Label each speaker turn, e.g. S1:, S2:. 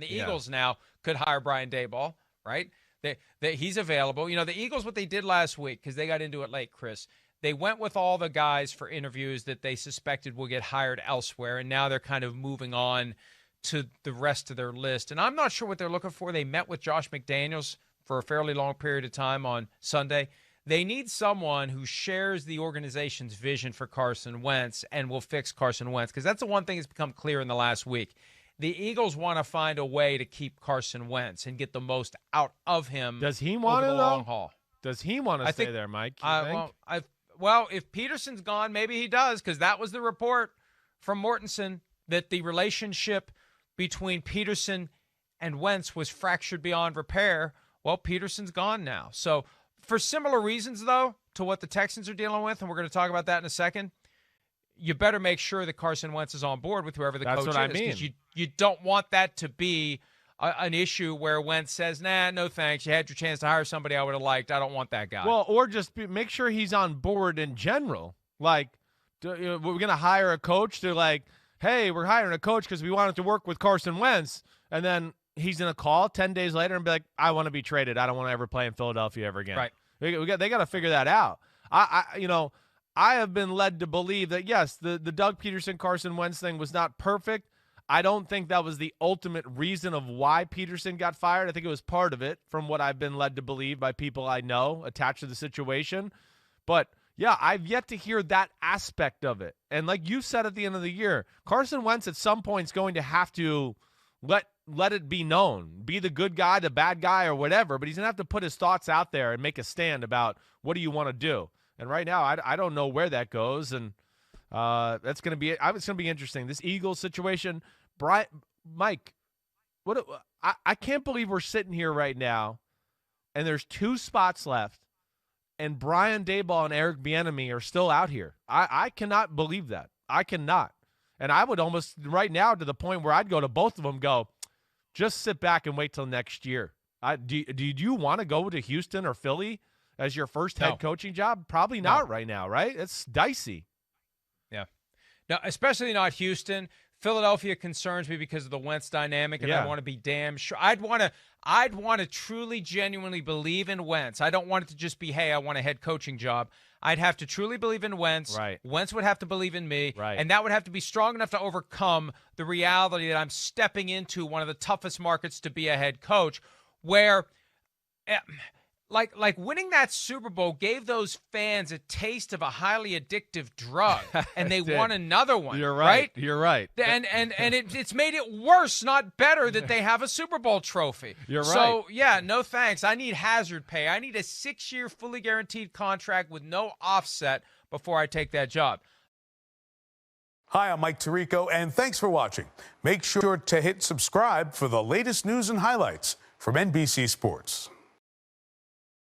S1: The Eagles now could hire Brian Daboll, right? He's available. You know, the Eagles, what they did last week, because they got into it late, Chris, they went with all the guys for interviews that they suspected will get hired elsewhere, and now they're kind of moving on to the rest of their list. And I'm not sure what they're looking for. They met with Josh McDaniels for a fairly long period of time on Sunday. They need someone who shares the organization's vision for Carson Wentz and will fix Carson Wentz, because that's the one thing that's become clear in the last week. The Eagles want to find a way to keep Carson Wentz and get the most out of him.
S2: Does he want
S1: over
S2: to,
S1: the long haul?
S2: Does he want to stay there, Mike?
S1: Well, if Peterson's gone, maybe he does, because that was the report from Mortensen that the relationship between Peterson and Wentz was fractured beyond repair. Well, Peterson's gone now. So for similar reasons, though, to what the Texans are dealing with, and we're going to talk about that in a second, you better make sure that Carson Wentz is on board with whoever the coach is. Because you don't want that to be an issue where Wentz says, nah, no thanks. You had your chance to hire somebody I would have liked. I don't want that guy.
S2: Well, or just make sure he's on board in general. Like, we're going to hire a coach. They're like, hey, we're hiring a coach because we wanted to work with Carson Wentz. And then he's going to call 10 days later and be like, I want to be traded. I don't want to ever play in Philadelphia ever again.
S1: Right.
S2: They got to figure that out. I have been led to believe that, yes, the Doug Peterson, Carson Wentz thing was not perfect. I don't think that was the ultimate reason of why Peterson got fired. I think it was part of it, from what I've been led to believe by people I know attached to the situation. But, yeah, I've yet to hear that aspect of it. And like you said at the end of the year, Carson Wentz at some point is going to have to let it be known, be the good guy, the bad guy, or whatever. But he's going to have to put his thoughts out there and make a stand about what do you want to do. And right now, I don't know where that goes, and that's going to be. It's going to be interesting. This Eagles situation, Mike. I can't believe we're sitting here right now, and there's 2 spots left, and Brian Daboll and Eric Bieniemy are still out here. I cannot believe that. I cannot, and I would almost right now to the point where I'd go to both of them. Go, just sit back and wait till next year. Do you want to go to Houston or Philly as your first head coaching job? Probably not right now, right? It's dicey.
S1: Yeah. No, especially not Houston. Philadelphia concerns me because of the Wentz dynamic, and I want to be damn sure. I'd want to truly, genuinely believe in Wentz. I don't want it to just be, hey, I want a head coaching job. I'd have to truly believe in Wentz.
S2: Right.
S1: Wentz would have to believe in me.
S2: Right.
S1: And that would have to be strong enough to overcome the reality that I'm stepping into one of the toughest markets to be a head coach, where like winning that Super Bowl gave those fans a taste of a highly addictive drug, and they want another one.
S2: You're right. You're right.
S1: And it's made it worse, not better, that they have a Super Bowl trophy.
S2: You're right.
S1: So, yeah, no thanks. I need hazard pay. I need a 6-year fully guaranteed contract with no offset before I take that job.
S3: Hi, I'm Mike Tirico, and thanks for watching. Make sure to hit subscribe for the latest news and highlights from NBC Sports.